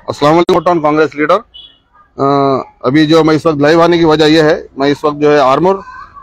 अस्सलाम वालेकुम कांग्रेस लीडर। अभी जो मैं इस वक्त लाइव आने की वजह यह है, मैं इस वक्त जो है आरमोर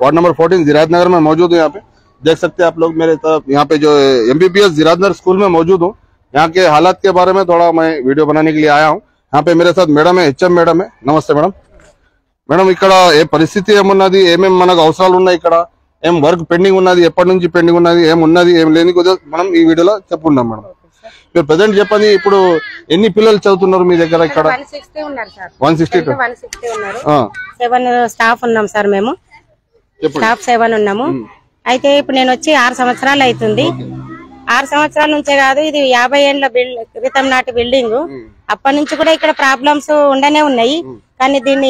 वार्ड नंबर 14 जिरायत नगर में मौजूद हूँ। यहाँ पे देख सकते हैं आप लोग मेरे तरफ, यहाँ पे जो MBBS जिरायत नगर स्कूल में मौजूद हूँ। यहाँ के हालात के बारे में थोड़ा मैं वीडियो बनाने के लिए आया हूँ। यहाँ पे मेरे साथ मैडम है, HM मैडम है। नमस्ते मैडम। మేడం ఇక్కడ ఏ పరిస్థితి ఏమున్నది, ఏమేమి మనకు అవసరాలు ఉన్నాయి, ఇక్కడ ఏం వర్క్ పెండింగ్ ఉన్నది, ఎప్పటి నుంచి పెండింగ్ ఉన్నది, ఏమున్నది ఏం లేని కొద్దిగా మనం ఈ వీడియోలో చెప్పుకుందాం మేడం. మీరు ప్రెజెంట్ చెప్పండి, ఇప్పుడు ఎన్ని పిల్లలు చదువుతున్నారు మీ దగ్గర? ఇక్కడ 160 ఉన్నారు సార్. 160 ఉన్నారు. 7 స్టాఫ్ ఉన్నాం సార్. మేము స్టాఫ్ 7 ఉన్నాము. అయితే ఇప్పుడు నేను వచ్చి 6 సంవత్సరాలు అవుతుంది. 6 సంవత్సరాల నుంచే కాదు, ఇది 50 ఏళ్ల క్రితం నాటి బిల్డింగ్. అప్పటి నుంచి కూడా ఇక్కడ ప్రాబ్లమ్స్ ఉండనే ఉన్నాయి. కానీ దీన్ని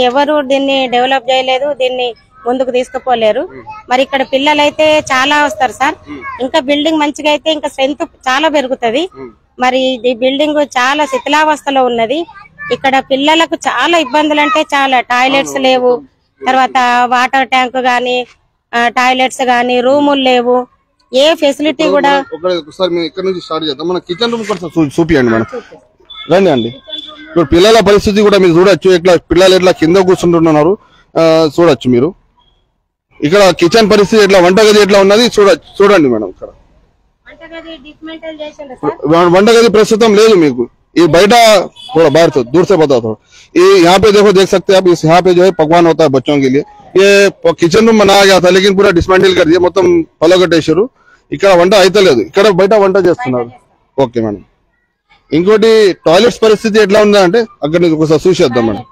డెవలప్ చేయలేదు, దీన్ని ముందుకు తీసుకుపోలేరు. మరి ఇక్కడ పిల్లలు అయితే చాలా వస్తారు సార్. ఇంకా బిల్డింగ్ మంచిగా అయితే ఇంకా స్ట్రెంత్ చాలా పెరుగుతుంది. మరి ఈ బిల్డింగ్ చాలా శిథిలావస్థలో ఉన్నది. ఇక్కడ పిల్లలకు చాలా ఇబ్బందులు అంటే చాలా, టాయిలెట్స్ లేవు, తర్వాత వాటర్ ట్యాంక్ గానీ, టాయిలెట్స్ గానీ, రూములు లేవు, ఏ ఫెసిలిటీ కూడా. ఒకసారి ఇక్కడ నుంచి స్టార్ట్ చేద్దాం. మన కిచెన్ రూమ్ కూడా చూపియండి మేడం. రండి అండి. ఇప్పుడు పిల్లల పరిస్థితి కూడా మీరు చూడొచ్చు. ఇట్లా పిల్లలు ఎట్లా కింద కూర్చుంటున్నారు చూడొచ్చు మీరు. ఇక్కడ కిచెన్ పరిస్థితి ఎట్లా, వంటగది ఎట్లా ఉన్నది చూడండి మేడం. ఇక్కడ వంటగది ప్రస్తుతం లేదు మీకు. ये बैठा थोड़ा बाहर से दूर से बताओ थोड़ा। ये यहाँ पे देखो, देख सकते हैं आप, इस यहाँ पे जो है पकवान होता है बच्चों के लिए। ये किचन रूम बनाया गया था, लेकिन पूरा डिस्मेंटल कर दिया, మొత్తం పలగొట్టేశారు. ఇక్కడ వంట అయితే లేదు, ఇక్కడ బయట వంట చేస్తున్నారు. Okay madam. ఇంకోటి టాయిలెట్స్ పరిస్థితి ఎట్లా ఉందా అంటే అక్కడ నుంచి ఒకసారి చూసేద్దాం మేడం.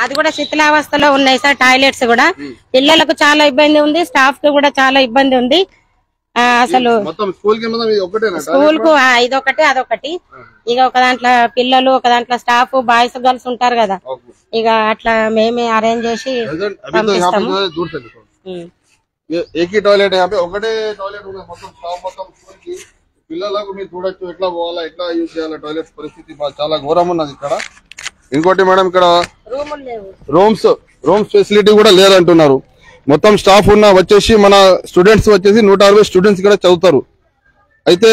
అది కూడా శిథిలావస్థలో ఉన్నాయి సార్. టాయిలెట్స్ కూడా పిల్లలకు చాలా ఇబ్బంది ఉంది, స్టాఫ్ కి కూడా చాలా ఇబ్బంది ఉంది. అసలు స్కూల్ కు ఇదొకటి అదొకటి. ఇక ఒక దాంట్లో పిల్లలు, ఒక దాంట్లో స్టాఫ్, బాయ్స్ గర్ల్స్ ఉంటారు కదా. ఇక అట్లా మేమే అరేంజ్ చేసి పంపిస్తాము. ఒకటే టాయిలెట్ మొత్తం పిల్లలకు మీరు చూడొచ్చు ఎట్లా పోవాలా, ఎట్లా యూజ్ చేయాలి. టాయిలెట్స్ పరిస్థితి చాలా ఘోరం ఉన్నది ఇక్కడ. ఇంకోటి మేడం, ఇక్కడ రూమ్స్ ఫెసిలిటీ కూడా లేదంటున్నారు. మొత్తం స్టాఫ్ ఉన్న వచ్చేసి మన స్టూడెంట్స్ వచ్చేసి 160 స్టూడెంట్స్ ఇక్కడ చదువుతారు. అయితే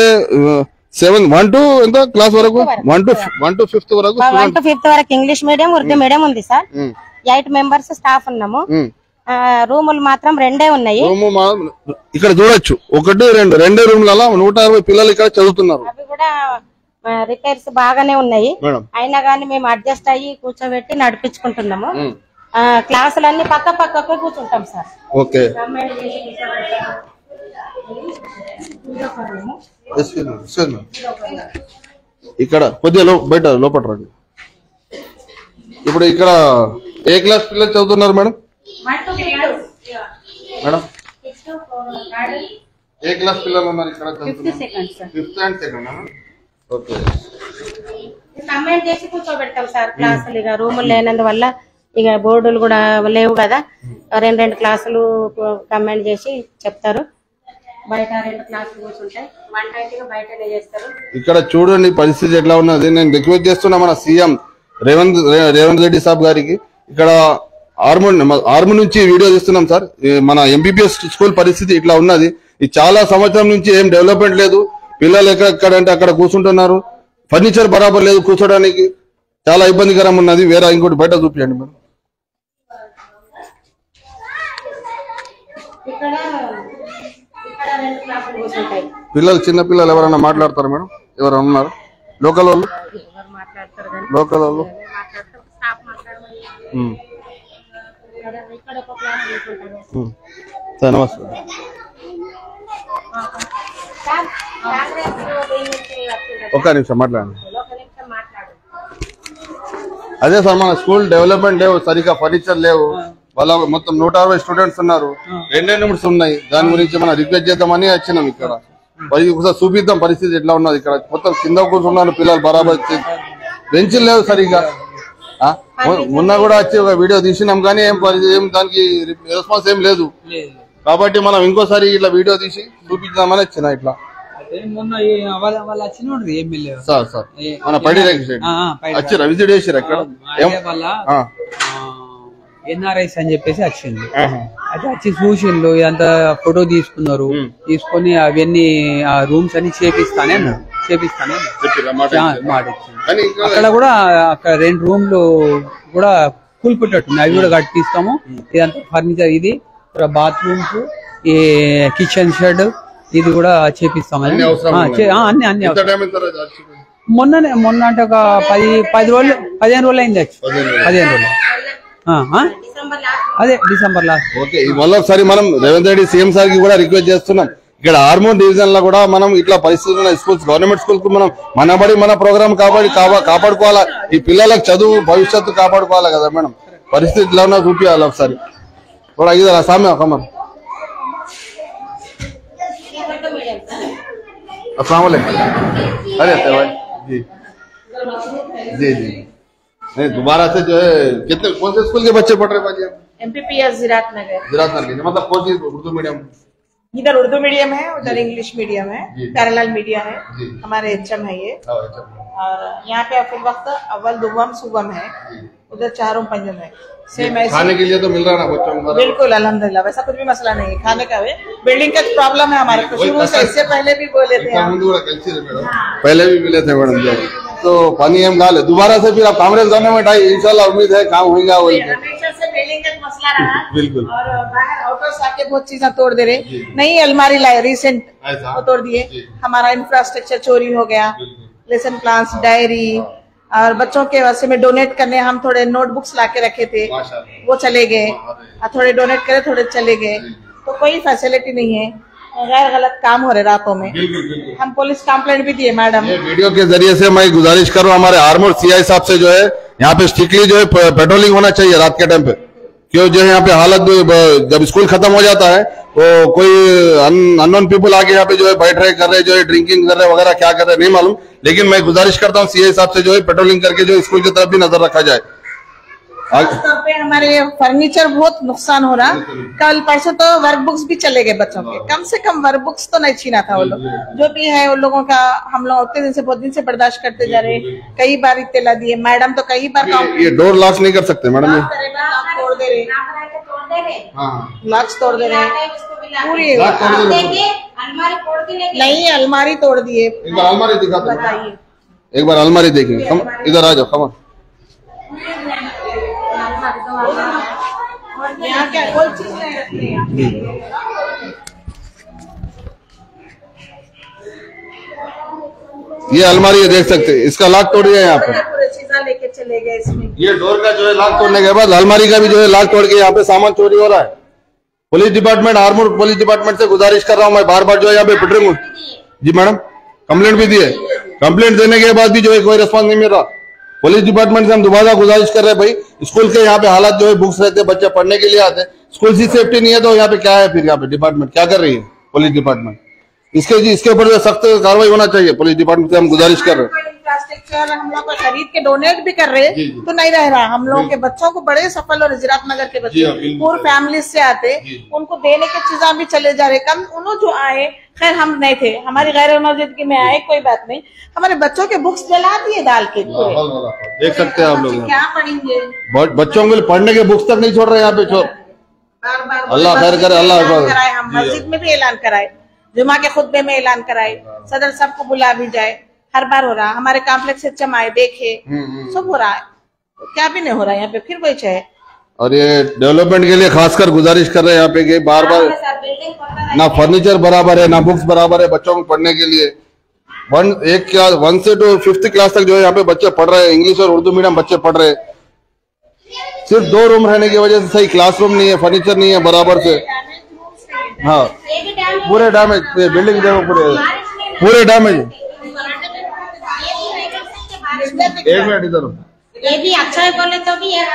1 to ఎంత క్లాస్ వరకు? 1 to 5th వరకు. 1 to 5th వరకు ఇంగ్లీష్ మీడియం, ఉర్దూ మీడియం ఉంది సార్. 8 మెంబర్స్ స్టాఫ్ ఉన్నాము. రూములు మాత్రం 2 ఉన్నాయి. ఇక్కడ చూడొచ్చు, 1, 2 రూమ్లలో 160 పిల్లలు ఇక్కడ చదువుతున్నారు. అవి కూడా రిపేర్స్ బాగానే ఉన్నాయి. అయినా గానీ మేము అడ్జస్ట్ అయ్యి కూర్చోబెట్టి నడిపించుకుంటున్నాము. క్లాసులన్నీ పక్కకు కూర్చుంటాం సార్. ఓకే. ఇక్కడ కొద్దిగా బయట లోపల రండి. ఇప్పుడు ఇక్కడ ఏ క్లాస్ పిల్లలు చదువుతున్నారు మేడం? మేడం ఏ క్లాస్ పిల్లలు ఉన్నారు ఇక్కడ చదువుతున్నారు? 5th and 2nd. Okay. Comment చేసి కూర్చోబెడతాం సార్ క్లాసులు. ఇక రూములు లేనందువల్ల ఇక బోర్డులు కూడా లేవు కదా. 2 క్లాసులు కమెంట్ చేసి చెప్తారు. బయట 2 క్లాసులు కూర్చుంటాయి. వంట అయితే బయటనే చేస్తారు. ఇక్కడ చూడండి పరిస్థితి ఎట్లా ఉన్నది. నేను రిక్వెస్ట్ చేస్తున్నా మన సీఎం రేవంత్ రెడ్డి సాబ్ గారికి, ఇక్కడ ఆర్మూర్ నుంచి వీడియో తీస్తున్నాం సార్. మన MBBS స్కూల్ పరిస్థితి ఇట్లా ఉన్నది. ఇది చాలా సంవత్సరం నుంచి ఏం డెవలప్మెంట్ లేదు. పిల్లలు ఎక్కడంటే అక్కడ కూర్చుంటున్నారు. ఫర్నిచర్ బరాబర్ లేదు, కూర్చోడానికి చాలా ఇబ్బందికరం ఉన్నది. వేరే ఇంకోటి బయట చూపించండి మేడం. పిల్లలు, చిన్న పిల్లలు ఎవరైనా మాట్లాడతారు మేడం? ఎవరైనా ఉన్నారు లోకల్ వాళ్ళు? సార్ నమస్తే. ఒక్క నిమిషం మాట్లాడండి. అదే సార్, మన స్కూల్ డెవలప్మెంట్ లేవు, సరిగ్గా ఫర్నిచర్ లేవు. వాళ్ళ మొత్తం 160 స్టూడెంట్స్ ఉన్నారు, 2 యూనిట్స్ ఉన్నాయి. దాని గురించి మనం రిక్వెస్ట్ చేద్దామని వచ్చినాం. ఇక్కడ ఒకసారి చూపిద్దాం పరిస్థితి ఎట్లా ఉన్నది. ఇక్కడ మొత్తం కింద కూర్చున్నారు పిల్లలు, బరాబర్ బెంచ్లు లేవు సరిగ్గా. మొన్న కూడా వచ్చి ఒక వీడియో తీసినాం, కానీ ఏం దానికి రెస్పాన్స్ ఏం లేదు. కాబట్టి మనం ఇంకోసారి ఇట్లా వీడియో తీసి చూపించామని వచ్చిన. ఇట్లా సార్ మన పైడి వచ్చారా, విజిట్ చేసారు? ఎక్కడ ఎన్ఆర్ఐస్ అని చెప్పేసి వచ్చింది. అయితే వచ్చి చూసిండు, ఇదంతా ఫోటో తీసుకున్నారు. తీసుకొని అవన్నీ ఆ రూమ్స్ అన్ని చేపిస్తానే అన్నారు. మాట ఇచ్చింది. అక్కడ కూడా అక్కడ 2 రూమ్లు కూడా కూలిపెట్టట్టు అవి కూడా కట్టిస్తాము. ఇదంతా ఫర్నిచర్, ఇది బాత్రూమ్స్, ఈ కిచెన్ షెడ్ ఇది కూడా చేపిస్తామని అన్ని మొన్న అంటే ఒక 10 రోజులు 15 రోజులు అయింది. 15 రోజులు అదే డిసెంబర్ లాస్ట్. ఓకే, మళ్ళీ ఒకసారి మనం రేవంత్ రెడ్డి సీఎం సార్ కి కూడా రిక్వెస్ట్ చేస్తున్నాం, ఇక్కడ ఆర్మూర్ డివిజన్ లో కూడా మనం ఇట్లా పరిస్థితులు స్కూల్స్, గవర్నమెంట్ స్కూల్ కు మనం మనబడి మన ప్రోగ్రామ్ కాపాడుకోవాలా. ఈ పిల్లలకు చదువు భవిష్యత్తు కాపాడుకోవాలా కదా మేడం. పరిస్థితి ఇలా ఉన్నా చూపించాలి ఒకసారి. ఇదరా సామె కమర్. अस्सलाम वालेकुम। अरे भाई जी जी जी नहीं, दोबारा से जो है कितने कौन से स्कूल के बच्चे पढ़ रहे हैं भाजी? एमपीपीएस जिरात नगर। मतलब कौन सी उर्दू मीडियम? इधर उर्दू मीडियम है, उधर इंग्लिश मीडियम है, पैरेलल मीडिया है, हमारे एचएम है ये। और यहाँ पे फिर वक्त अव्वल दुवम सुगम है, उधर 4 पंजम है। सेम ऐसे खाने के लिए तो मिल रहा ना बच्चों को? बिल्कुल अल्हम्दुलिल्लाह, वैसा कुछ भी मसला नहीं है खाने का। बिल्डिंग का प्रॉब्लम है हमारे को शुरू से, इससे पहले भी बोले थे, पहले भी मिले थे मैडम जी। तो पानी हम डाले दोबारा से, फिर आप कांग्रेस गवर्नमेंट आई, इंशाल्लाह उम्मीद है काम होगा। वही बिल्डिंग का मसला रहा बिल्कुल। और बाहर आउटर्स आके बहुत चीजें तोड़ दे रहे, नई अलमारी लाए रिसेंट, वो तोड़ दिए। हमारा इंफ्रास्ट्रक्चर चोरी हो गया, लेसन प्लान्स, डायरी और बच्चों के वास्ते में डोनेट करने हम थोड़े नोटबुक्स लाके रखे थे, वो चले गए। थोड़े डोनेट करे, थोड़े चले गए। तो कोई फैसिलिटी नहीं है, गैर गलत काम हो रहे रातों में। हम पुलिस कंप्लेंट भी दिए मैडम। वीडियो के जरिए से मैं गुजारिश करूं हमारे आर्मूर सीआई साहब से, जो है यहाँ पे स्ट्रिक्टली जो है पेट्रोलिंग होना चाहिए रात के टाइम पे। क्यों जो है यहाँ पे हालत जब स्कूल खत्म हो जाता है तो कोई अननोन पीपल आके यहाँ पे जो है बैठ रहे, कर रहे, जो है ड्रिंकिंग कर रहे वगैरह, क्या कर रहे नहीं मालूम। लेकिन मैं गुजारिश करता हूँ सीआई साहब से जो है पेट्रोलिंग करके जो स्कूल की तरफ भी नजर रखा जाए। पे हमारे फर्नीचर बहुत नुकसान हो रहा। कल परसों तो वर्क बुक्स भी चले गए बच्चों के, कम से कम वर्क बुक्स तो नहीं छीना था वो लोग। जो भी है उन लोगों का हम लोग उतने दिन से, बहुत दिन से बर्दाश्त करते जा रहे। कई बार इत्तला दिए मैडम, तो कई बार ये डोर लॉक नहीं कर सकते मैडम, तोड़ दे रहे, लॉक्स तोड़ दे रहे पूरी। नहीं अलमारी तोड़ दिए। एक बार अलमारी दिखा, बताइए एक बार अलमारी देखेंगे। इधर आ जाओ खबर। यहाँ क्या कोई चीज नहीं रखते हैं। ये अलमारी देख सकते हैं, इसका लॉक तोड़ दिया यहाँ पे, पूरे चीजें लेके चले गए इसमें। ये डोर का जो है लॉक तोड़ने के बाद अलमारी का भी जो है लॉक तोड़ के यहाँ पे सामान चोरी हो रहा है। Police department, Armoor police department से गुजारिश कर रहा हूँ मैं बार बार, जो है यहाँ पे पेट्रोलिंग। जी मैडम, कंप्लेंट भी दी है, कंप्लेंट देने के बाद भी जो है कोई रिस्पॉन्स नहीं मिल रहा। पुलिस डिपार्टमेंट से हम दोबारा गुजारिश कर रहे हैं, भाई स्कूल के यहाँ पे हालात जो है, बुक्स रहते, बच्चे पढ़ने के लिए आते, स्कूल की सेफ्टी नहीं है तो यहाँ पे क्या है? फिर यहाँ पे डिपार्टमेंट क्या कर रही है पुलिस डिपार्टमेंट? इसके ऊपर सख्त कार्रवाई होना चाहिए। पुलिस डिपार्टमेंट से हम गुजारिश कर रहे हैं। इंफ्रास्ट्रक्चर हम लोग खरीद के डोनेट भी कर रहे तो नहीं रह रहा। हम लोगों के बच्चों को बड़े सफल और जिरात नगर के बच्चे पूरी फैमिली से आते, उनको देने के चीजें भी चले जा रहे। कम उन्होंने जो आए, खैर हम नहीं थे, हमारी गैर मौजूदगी में आए, कोई बात नहीं। हमारे बच्चों के बुक्स जला दिए डाल के। देख सकते हैं आप लोग, क्या पढ़ेंगे बच्चों के पढ़ने के बुक्स तक नहीं छोड़ रहे यहाँ पे। बार अल्लाह खैर करे, अल्लाह कराए। हम मस्जिद में भी ऐलान कराए, जुमा के खुतबे में ऐलान कराए, सदर सबको बुला भी जाए। हर बार हो रहा, हमारे कॉम्प्लेक्स से चमाए देखे, सब हो रहा है, क्या भी नहीं हो रहा यहाँ पे। फिर वही है। और ये डेवलपमेंट के लिए खासकर गुजारिश कर रहे हैं यहाँ पे कि बार बार ना फर्नीचर बराबर है, ना बुक्स बराबर है बच्चों को पढ़ने के लिए। 1 से तो 5th क्लास तक जो है यहाँ पे बच्चे पढ़ रहे हैं, इंग्लिश और उर्दू मीडियम बच्चे पढ़ रहे हैं। सिर्फ 2 रूम रहने की वजह से सही क्लासरूम नहीं है, फर्नीचर नहीं है बराबर से। हाँ पूरे डैमेज, बिल्डिंग देखो पूरे डैमेज। एक मिनट इधर, ये भी अच्छा है बोले तो भी है।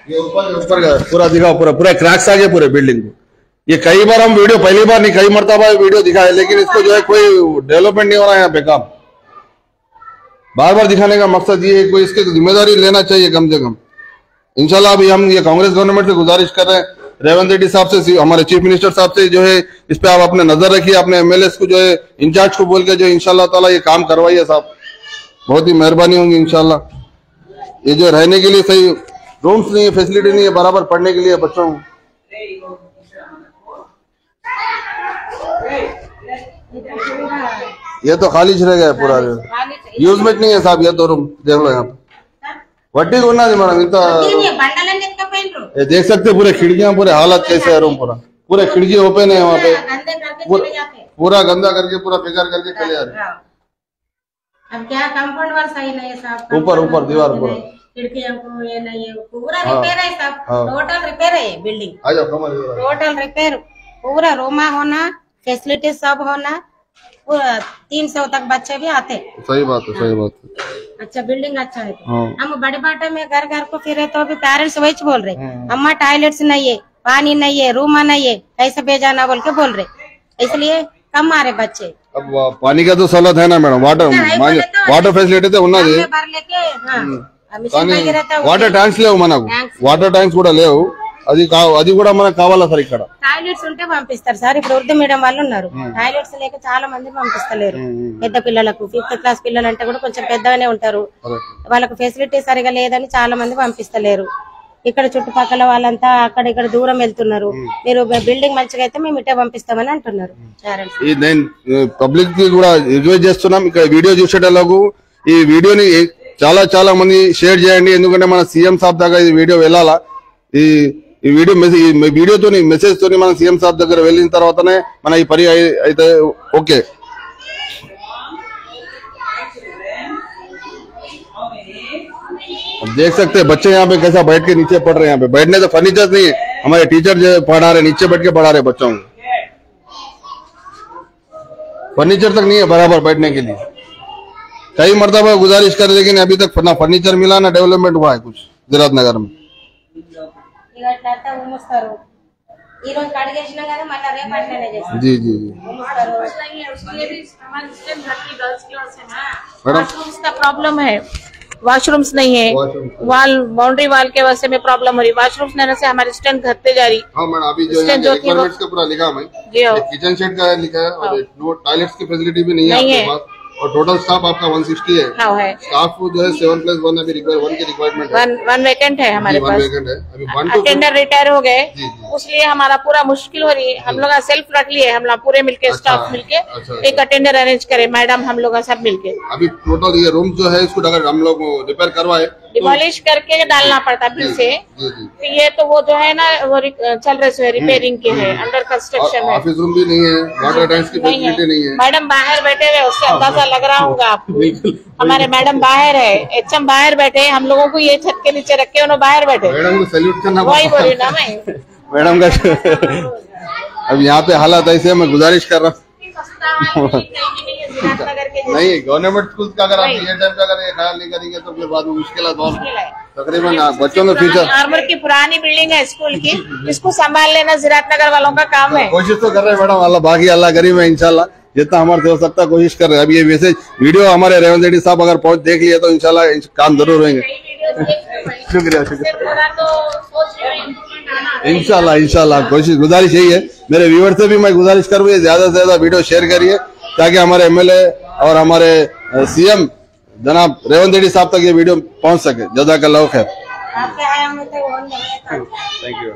ये ऊपर पूरा दिखाओ, पूरा क्रैक्स आ गए पूरे बिल्डिंग को। ये कई बार हम वीडियो, पहली बार नहीं कई मरतबा वीडियो दिखाए, लेकिन इसको जो है कोई डेवलपमेंट नहीं हो रहा है यहाँ पे। काम बार बार दिखाने का मकसद ये है, कोई इसकी जिम्मेदारी लेना चाहिए कम से कम। इंशाल्लाह अभी हम ये कांग्रेस गवर्नमेंट से गुजारिश कर रहे हैं, रेवंत रेड्डी साहब से, हमारे चीफ मिनिस्टर साहब से, जो है इस पे आप अपने नजर रखिए, अपने एमएलए को जो है इंचार्ज को बोल के जो इंशाल्लाह ताला ये काम करवाइए साहब, बहुत ही मेहरबानी होंगी इंशाल्लाह। ये जो रहने के लिए सही रूम्स नहीं है, फैसिलिटी नहीं है बराबर पढ़ने के लिए बच्चों को। ये तो खाली रह गया पूरा, यूज में नहीं है साहब। ये तो रूम देख लो यहाँ पे वड्डी को ना मैडम इंत ये देख सकते पूरे खिड़कियां, पूरे हालत कैसे है रूम पूरा, पूरे खिड़की ओपन है वहाँ पे, पूरा गंदा करके पूरा फिगर करके चले जा रहे। अब क्या कंपाउंड वाल सही नहीं है साहब, ऊपर दीवार पूरा खिड़कियां को ये नहीं है, पूरा रिपेयर है साहब, टोटल रिपेयर है बिल्डिंग, आ जाओ कमर टोटल रिपेयर, पूरा रूमा होना, फैसिलिटी सब होना, पूरा 300 तक बच्चे भी आते। सही बात है, सही बात है। अच्छा बिल्डिंग अच्छा है। हम बड़े बाटे में घर घर को फिरे तो अभी पेरेंट्स वही बोल रहे, अम्मा टॉयलेट्स नहीं है, पानी नहीं है, रूम नहीं है, कैसे भेजाना बोल के बोल रहे, इसलिए कम आ रहे बच्चे। अब पानी का तो सहूलत है ना मैडम, वाटर फैसिलिटी तो उन्ना दे, వాటర్ ట్యాంక్స్ లేవు మనకు, వాటర్ ట్యాంక్స్ కూడా లేవు, అది కూడా మనకు కావాలా సార్? ఇక్కడ టాయిలెట్స్ ఉంటే పంపిస్తారు సార్, ఇప్పుడు ఉర్దూ మీడియం వాళ్ళు ఉన్నారు, టాయిలెట్స్ లేక చాలా మంది పంపిస్తలేరు, పెద్ద పిల్లలకు 5th క్లాస్ పిల్లలు అంటే కూడా కొంచెం పెద్దగానే ఉంటారు, వాళ్ళకు ఫెసిలిటీ సరిగా లేదని చాలా మంది పంపిస్తలేరు, ఇక్కడ చుట్టుపక్కల వాళ్ళంతా అక్కడ ఇక్కడ దూరం వెళ్తున్నారు, మీరు బిల్డింగ్ మంచిగా అయితే మేము ఇటే పంపిస్తామని అంటున్నారు. నేను పబ్లిక్ కి కూడా రిక్వెస్ట్ చేస్తున్నాం, ఇక్కడ వీడియో చూసేటోళ్ళకు ఈ వీడియోని చాలా మంది షేర్ చేయండి, ఎందుకంటే మన సీఎం సాబ్ దాకా ఈ వీడియో వెళ్ళాలా, ఈ వీడియోతో మెసేజ్ తోని మన సీఎం సాబ్ దగ్గర వెళ్ళిన తర్వాతనే మన ఈ పని అయితే ఓకే। देख सकते हैं बच्चे यहाँ पे कैसा बैठ के नीचे पढ़ रहे हैं, यहाँ पे बैठने तो फर्नीचर नहीं है, हमारे टीचर जो पढ़ा रहे नीचे बैठ के पढ़ा रहे बच्चों को, फर्नीचर तक नहीं है बराबर बैठने के लिए। कई मरतबा गुजारिश कर, लेकिन अभी तक ना फर्नीचर मिला ना डेवलपमेंट हुआ है कुछ जिरात नगर में। जी जी मैडम का प्रॉब्लम है, वॉशरूम्स नहीं है, वाल बाउंड्री वाल के वजह से में प्रॉब्लम हो रही, वॉशरूम्स नहीं से हमारी स्ट्रेंथ घटते जा रही। हाँ मैडम, अभी जो रिक्वायरमेंट्स का पूरा लिखा है, किचन सेट का लिखा है और टॉयलेट्स की फैसिलिटी भी नहीं है आपके पास, और टोटल स्टाफ आपका 160 है। हाँ है, स्टाफ जो है 7+1 अभी 1 की रिक्वायरमेंट है, 1 वैकेंट है हमारे पास, अभी 1 to अटेंडर रिटायर हो गए, इसलिए हमारा पूरा मुश्किल हो रही है। हम लोग सेल्फ रख लिए, हम लोग पूरे मिलके स्टाफ मिलके एक अटेंडर अरेंज करे, मैडम हम लोग सब मिलके। अभी टोटल ये रूम जो है इसको अगर हम लोग रिपेयर करवाए, डिमोलिश करके डालना पड़ता फिर से, ये तो वो जो है ना वो चल रहे हैं, रिपेयरिंग के है, अंडर कंस्ट्रक्शन है, ऑफिस रूम भी नहीं है, वाटर टैंक्स की फैसिलिटी नहीं है। मैडम बाहर बैठे हुए, उससे अंदाजा लग रहा होगा आपको, हमारे मैडम बाहर है, एचएम बाहर बैठे, हम लोगों को ये छत के नीचे रखे, उन्होंने बाहर बैठे, मैडम को सैल्यूट करना, वही बोली ना मैं मैडम का। अब यहाँ पे हालात ऐसे, मैं गुजारिश कर रहा हूँ नहीं, गवर्नमेंट स्कूल का अगर आप ये टाइम पे अगर ये ख्याल नहीं करेंगे तो फिर बाद में मुश्किल है, तकरीबन बच्चों में फ्यूचर। आर्मर की पुरानी बिल्डिंग है स्कूल की, इसको संभाल लेना जिरात नगर वालों का काम है। कोशिश तो कर रहे हैं मैडम, अल्लाह बाकी अल्लाह करीम है, इंशाल्लाह जितना हमारे से हो सकता है कोशिश कर रहे हैं। अब ये मैसेज वीडियो हमारे रेवंत रेड्डी साहब अगर पहुंच देख लिए तो इंशाल्लाह काम जरूर होंगे। शुक्रिया इंशाल्लाह कोशिश, गुजारिश यही है मेरे व्यूअर से भी, मैं गुजारिश करूँ ज्यादा से ज्यादा वीडियो शेयर करिए ताकि हमारे एमएलए और हमारे सीएम जनाब रेवंत रेड्डी साहब तक ये वीडियो पहुंच सके। जज़ाकल्लाह खैर, थैंक यू।